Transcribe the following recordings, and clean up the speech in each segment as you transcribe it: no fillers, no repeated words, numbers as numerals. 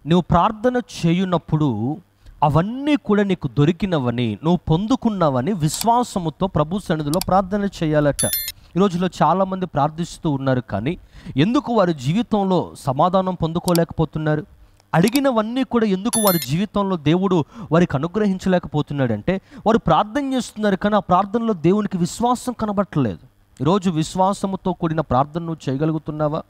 నువ్వు ప్రార్థన చేయునప్పుడు అవన్నీ కూడా నీకు దొరికినవని, నువ్వు పొందుకున్నవని విశ్వాసముతో ప్రభు సన్నిధిలో ప్రార్థన చేయాలట. ఈ రోజుల్లో చాలామంది ప్రార్థిస్తూ ఉన్నారు, కానీ ఎందుకు వారి జీవితంలో సమాధానం పొందుకోలేకపోతున్నారు? అడిగినవన్నీ కూడా ఎందుకు వారి జీవితంలో దేవుడు వారికి అనుగ్రహించలేకపోతున్నాడంటే, వారు ప్రార్థన చేస్తున్నారు కానీ ఆ ప్రార్థనలో దేవునికి విశ్వాసం కనబట్టలేదు. ఈరోజు విశ్వాసముతో కూడిన ప్రార్థన నువ్వు చేయగలుగుతున్నావా?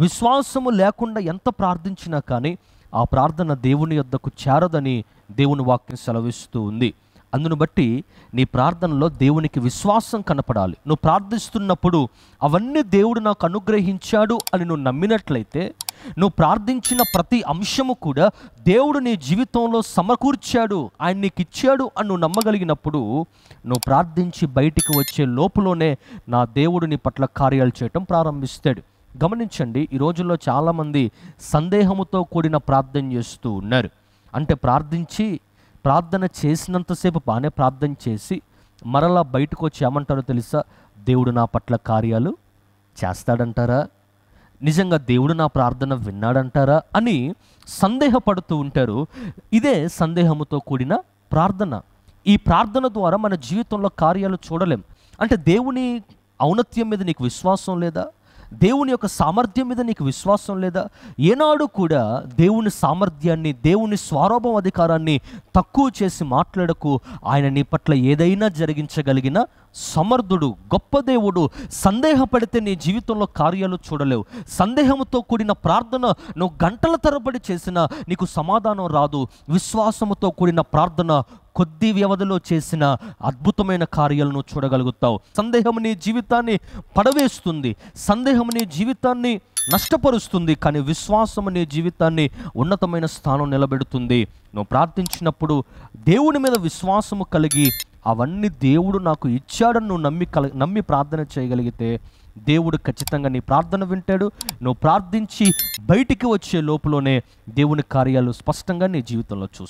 విశ్వాసము లేకుండా ఎంత ప్రార్థించినా కానీ ఆ ప్రార్థన దేవుని యొద్దకు చేరదని దేవుని వాక్యం సెలవిస్తూ ఉంది. అందును బట్టి నీ ప్రార్థనలో దేవునికి విశ్వాసం కనపడాలి. నువ్వు ప్రార్థిస్తున్నప్పుడు అవన్నీ దేవుడు నాకు అనుగ్రహించాడు అని నువ్వు నమ్మినట్లయితే, నువ్వు ప్రార్థించిన ప్రతి అంశము కూడా దేవుడు నీ జీవితంలో సమకూర్చాడు, ఆయన నీకు ఇచ్చాడు అని నువ్వు నమ్మగలిగినప్పుడు, నువ్వు ప్రార్థించి బయటికి వచ్చే లోపులోనే నా దేవుడు నీ పట్ల కార్యాలు చేయటం ప్రారంభిస్తాడు. గమనించండి, ఈ రోజుల్లో చాలామంది సందేహముతో కూడిన ప్రార్థన చేస్తూ ఉన్నారు. అంటే ప్రార్థన చేసినంతసేపు బాగానే ప్రార్థన చేసి మరలా బయటకు వచ్చి ఏమంటారో తెలుసా? దేవుడు నా పట్ల కార్యాలు చేస్తాడంటారా? నిజంగా దేవుడు నా ప్రార్థన విన్నాడంటారా అని సందేహపడుతూ ఉంటారు. ఇదే సందేహముతో కూడిన ప్రార్థన. ఈ ప్రార్థన ద్వారా మన జీవితంలో కార్యాలు చూడలేం. అంటే దేవుని ఔన్నత్యం మీద నీకు విశ్వాసం లేదా? దేవుని యొక్క సామర్థ్యం మీద నీకు విశ్వాసం లేదా? ఏనాడు కూడా దేవుని సామర్థ్యాన్ని, దేవుని స్వరూపం అధికారాన్ని తక్కువ చేసి మాట్లాడకు. ఆయన నీ పట్ల ఏదైనా జరిగించగలిగిన సమర్థుడు, గొప్ప దేవుడు. సందేహపడితే నీ జీవితంలో కార్యాలు చూడలేవు. సందేహముతో కూడిన ప్రార్థన నువ్వు గంటల తరబడి చేసినా నీకు సమాధానం రాదు. విశ్వాసముతో కూడిన ప్రార్థన కొద్ది వ్యవధిలో చేసిన అద్భుతమైన కార్యాలను చూడగలుగుతావు. సందేహం నీ జీవితాన్ని పడవేస్తుంది, సందేహం నీ జీవితాన్ని నష్టపరుస్తుంది, కానీ విశ్వాసము నీ జీవితాన్ని ఉన్నతమైన స్థానం నిలబెడుతుంది. నువ్వు ప్రార్థించినప్పుడు దేవుని మీద విశ్వాసము కలిగి అవన్నీ దేవుడు నాకు ఇచ్చాడని నువ్వు నమ్మి ప్రార్థన చేయగలిగితే దేవుడు ఖచ్చితంగా నీ ప్రార్థన వింటాడు. నువ్వు ప్రార్థించి బయటికి వచ్చే లోపులోనే దేవుని కార్యాలు స్పష్టంగా నీ జీవితంలో చూస్తావు.